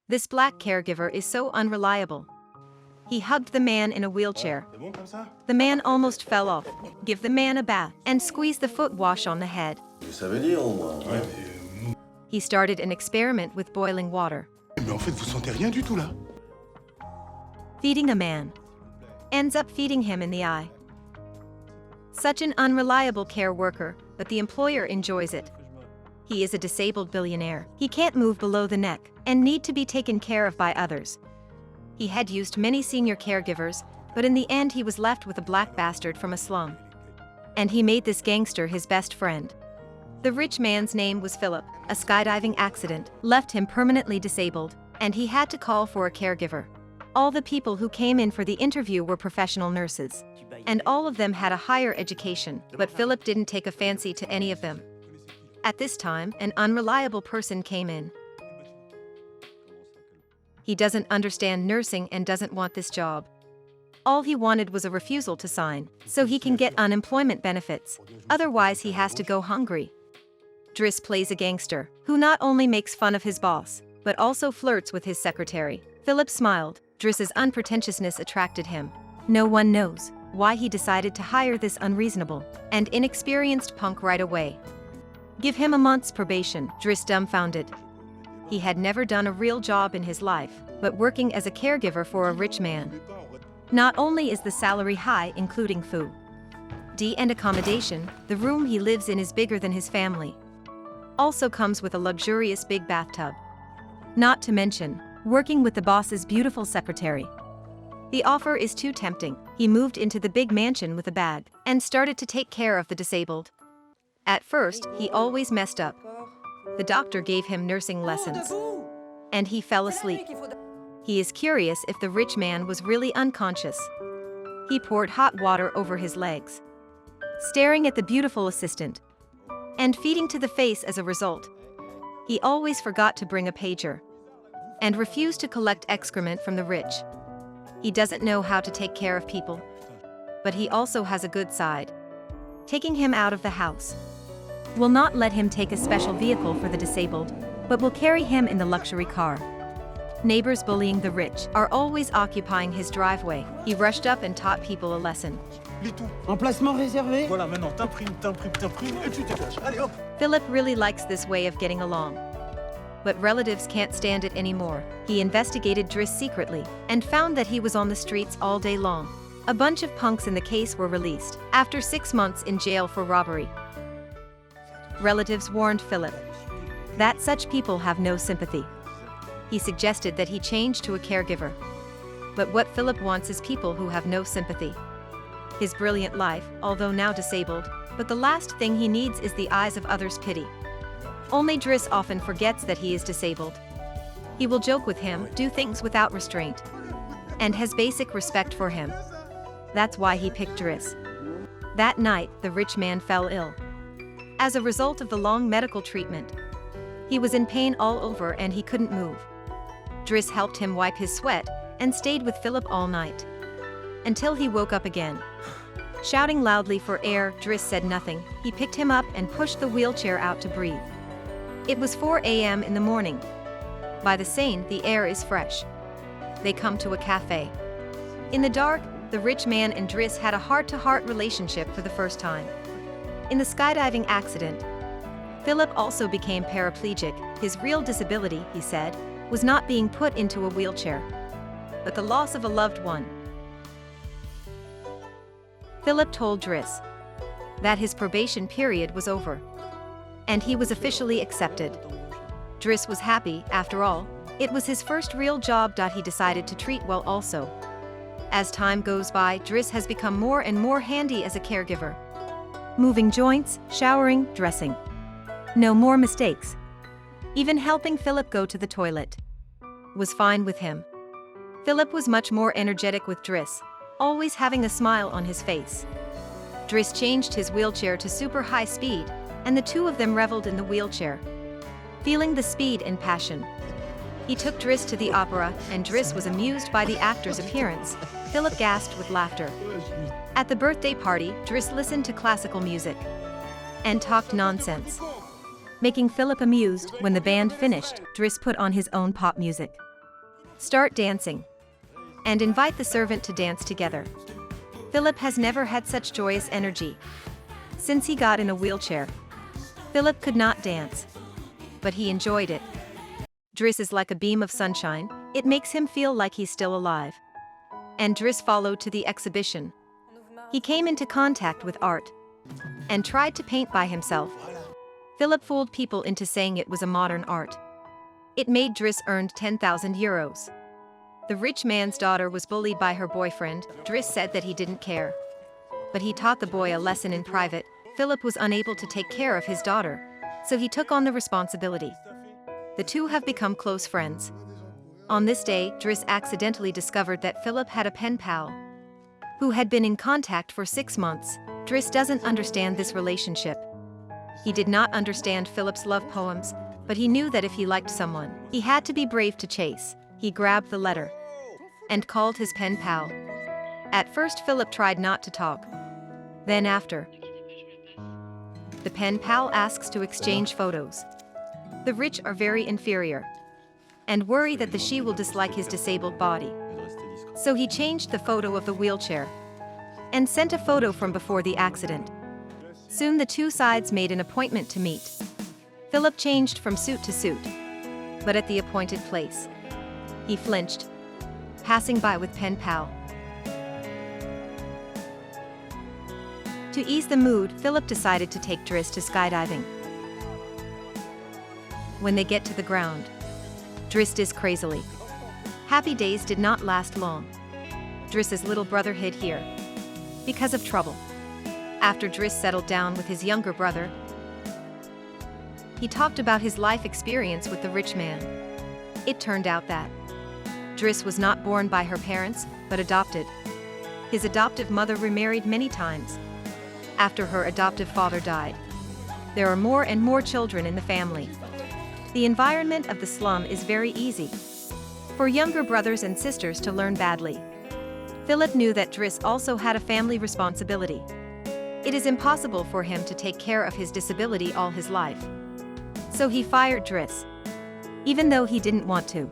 This black caregiver is so unreliable. He hugged the man in a wheelchair. The man almost fell off. Give the man a bath and squeeze the foot wash on the head. Ça veut dire au moins, hein? He started an experiment with boiling water. Mais en fait, vous sentez rien du tout là. Feeding a man. Ends up feeding him in the eye. Such an unreliable care worker, but the employer enjoys it. He is a disabled billionaire. He can't move below the neck and need to be taken care of by others. He had used many senior caregivers, but in the end he was left with a black bastard from a slum. And he made this gangster his best friend. The rich man's name was Philippe. A skydiving accident left him permanently disabled, and he had to call for a caregiver. All the people who came in for the interview were professional nurses, and all of them had a higher education, but Philippe didn't take a fancy to any of them. At this time, an unreliable person came in. He doesn't understand nursing and doesn't want this job. All he wanted was a refusal to sign, so he can get unemployment benefits, otherwise he has to go hungry. Driss plays a gangster, who not only makes fun of his boss, but also flirts with his secretary. Philippe smiled. Driss's unpretentiousness attracted him. No one knows why he decided to hire this unreasonable and inexperienced punk right away. Give him a month's probation. Driss dumbfounded. He had never done a real job in his life, but working as a caregiver for a rich man. Not only is the salary high, including food and accommodation, the room he lives in is bigger than his family. Also comes with a luxurious big bathtub. Not to mention, working with the boss's beautiful secretary. The offer is too tempting. He moved into the big mansion with a bag and started to take care of the disabled. At first, he always messed up. The doctor gave him nursing lessons, and he fell asleep. He is curious if the rich man was really unconscious. He poured hot water over his legs, staring at the beautiful assistant, and feeding to the face as a result. He always forgot to bring a pager, and refused to collect excrement from the rich. He doesn't know how to take care of people, but he also has a good side. Taking him out of the house. Will not let him take a special vehicle for the disabled, but will carry him in the luxury car. Neighbors bullying the rich are always occupying his driveway. He rushed up and taught people a lesson. Emplacement réservé. Voilà, maintenant t'imprimes, et tu dégages. Allez hop. Philippe really likes this way of getting along. But relatives can't stand it anymore. He investigated Driss secretly and found that he was on the streets all day long. A bunch of punks in the case were released after 6 months in jail for robbery. Relatives warned Philippe that such people have no sympathy. He suggested that he change to a caregiver. But what Philippe wants is people who have no sympathy. His brilliant life, although now disabled, but the last thing he needs is the eyes of others' pity. Only Driss often forgets that he is disabled. He will joke with him, do things without restraint, and has basic respect for him. That's why he picked Driss. That night, the rich man fell ill. As a result of the long medical treatment, he was in pain all over and he couldn't move. Driss helped him wipe his sweat and stayed with Philippe all night, until he woke up again. Shouting loudly for air, Driss said nothing. He picked him up and pushed the wheelchair out to breathe. It was 4 a.m. in the morning. By the Seine, the air is fresh. They come to a cafe. In the dark, the rich man and Driss had a heart-to-heart relationship for the first time. In the skydiving accident, Philippe also became paraplegic. His real disability, he said, was not being put into a wheelchair, but the loss of a loved one. Philippe told Driss that his probation period was over, and he was officially accepted. Driss was happy, after all, it was his first real job. He decided to treat well also. As time goes by, Driss has become more and more handy as a caregiver. Moving joints, showering, dressing. No more mistakes. Even helping Philippe go to the toilet was fine with him. Philippe was much more energetic with Driss, always having a smile on his face. Driss changed his wheelchair to super high speed, and the two of them reveled in the wheelchair, feeling the speed and passion. He took Driss to the opera, and Driss was amused by the actor's appearance. Philippe gasped with laughter. At the birthday party, Driss listened to classical music and talked nonsense, making Philippe amused. When the band finished, Driss put on his own pop music. Start dancing. And invite the servant to dance together. Philippe has never had such joyous energy. Since he got in a wheelchair, Philippe could not dance. But he enjoyed it. Driss is like a beam of sunshine, it makes him feel like he's still alive. And Driss followed to the exhibition. He came into contact with art and tried to paint by himself. Philippe fooled people into saying it was a modern art. It made Driss earned 10,000 euros. The rich man's daughter was bullied by her boyfriend. Driss said that he didn't care. But he taught the boy a lesson in private. Philippe was unable to take care of his daughter, so he took on the responsibility. The two have become close friends. On this day, Driss accidentally discovered that Philippe had a pen pal who had been in contact for 6 months. Driss doesn't understand this relationship. He did not understand Philippe's love poems, but he knew that if he liked someone, he had to be brave to chase. He grabbed the letter and called his pen pal. At first Philippe tried not to talk. Then after, the pen pal asks to exchange photos. The rich are very inferior and worry that the she will dislike his disabled body. So he changed the photo of the wheelchair and sent a photo from before the accident. Soon the two sides made an appointment to meet. Philippe changed from suit to suit, but at the appointed place, he flinched, passing by with pen pal. To ease the mood, Philippe decided to take Driss to skydiving. When they get to the ground, Driss is crazily. Happy days did not last long. Driss's little brother hid here because of trouble. After Driss settled down with his younger brother, he talked about his life experience with the rich man. It turned out that Driss was not born by her parents, but adopted. His adoptive mother remarried many times. After her adoptive father died, there are more and more children in the family. The environment of the slum is very easy for younger brothers and sisters to learn badly. Philippe knew that Driss also had a family responsibility. It is impossible for him to take care of his disability all his life. So he fired Driss, even though he didn't want to,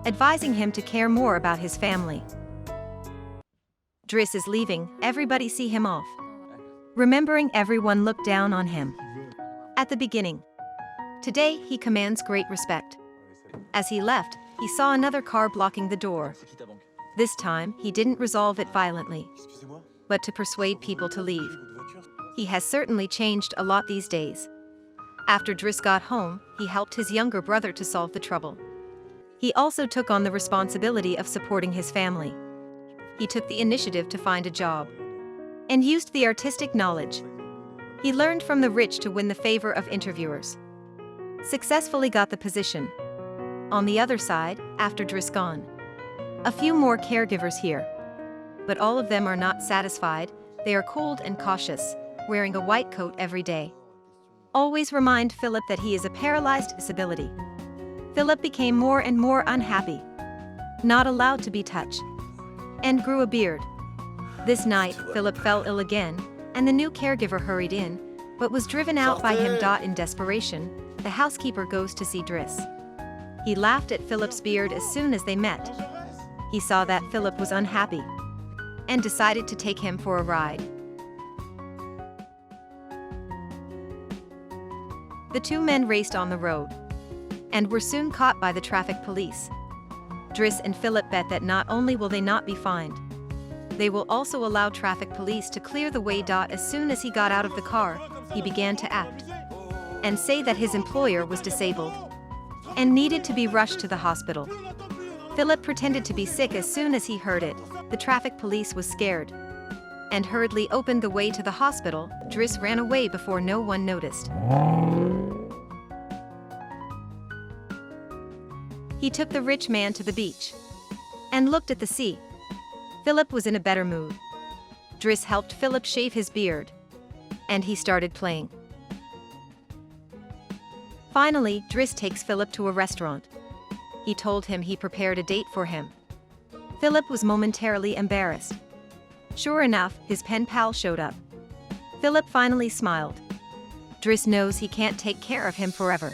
advising him to care more about his family. Driss is leaving, everybody see him off. Remembering everyone looked down on him at the beginning. Today he commands great respect. As he left, he saw another car blocking the door. This time, he didn't resolve it violently, but to persuade people to leave. He has certainly changed a lot these days. After Driss got home, he helped his younger brother to solve the trouble. He also took on the responsibility of supporting his family. He took the initiative to find a job and used the artistic knowledge he learned from the rich to win the favor of interviewers. Successfully got the position. On the other side, after Driss gone, a few more caregivers here. But all of them are not satisfied, they are cold and cautious, wearing a white coat every day. Always remind Philippe that he is a paralyzed disability. Philippe became more and more unhappy, not allowed to be touched, and grew a beard. This night, Philippe fell ill again, and the new caregiver hurried in, but was driven out by him. In desperation, the housekeeper goes to see Driss. He laughed at Philippe's beard as soon as they met. He saw that Philippe was unhappy and decided to take him for a ride. The two men raced on the road and were soon caught by the traffic police. Driss and Philippe bet that not only will they not be fined, they will also allow traffic police to clear the way. As soon as he got out of the car, he began to act and say that his employer was disabled and needed to be rushed to the hospital. Philippe pretended to be sick. As soon as he heard it, the traffic police was scared and hurriedly opened the way to the hospital. Driss ran away before no one noticed. He took the rich man to the beach and looked at the sea. Philippe was in a better mood. Driss helped Philippe shave his beard, and he started playing. Finally, Driss takes Philippe to a restaurant. He told him he prepared a date for him. Philippe was momentarily embarrassed. Sure enough, his pen pal showed up. Philippe finally smiled. Driss knows he can't take care of him forever.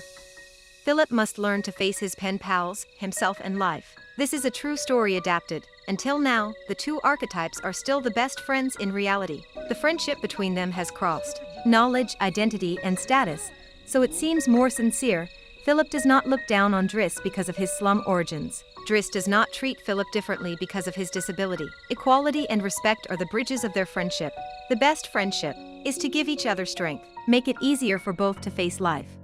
Philippe must learn to face his pen pals, himself and life. This is a true story adapted. Until now, the two archetypes are still the best friends in reality. The friendship between them has crossed knowledge, identity, and status, so it seems more sincere. Philippe does not look down on Driss because of his slum origins. Driss does not treat Philippe differently because of his disability. Equality and respect are the bridges of their friendship. The best friendship is to give each other strength, make it easier for both to face life.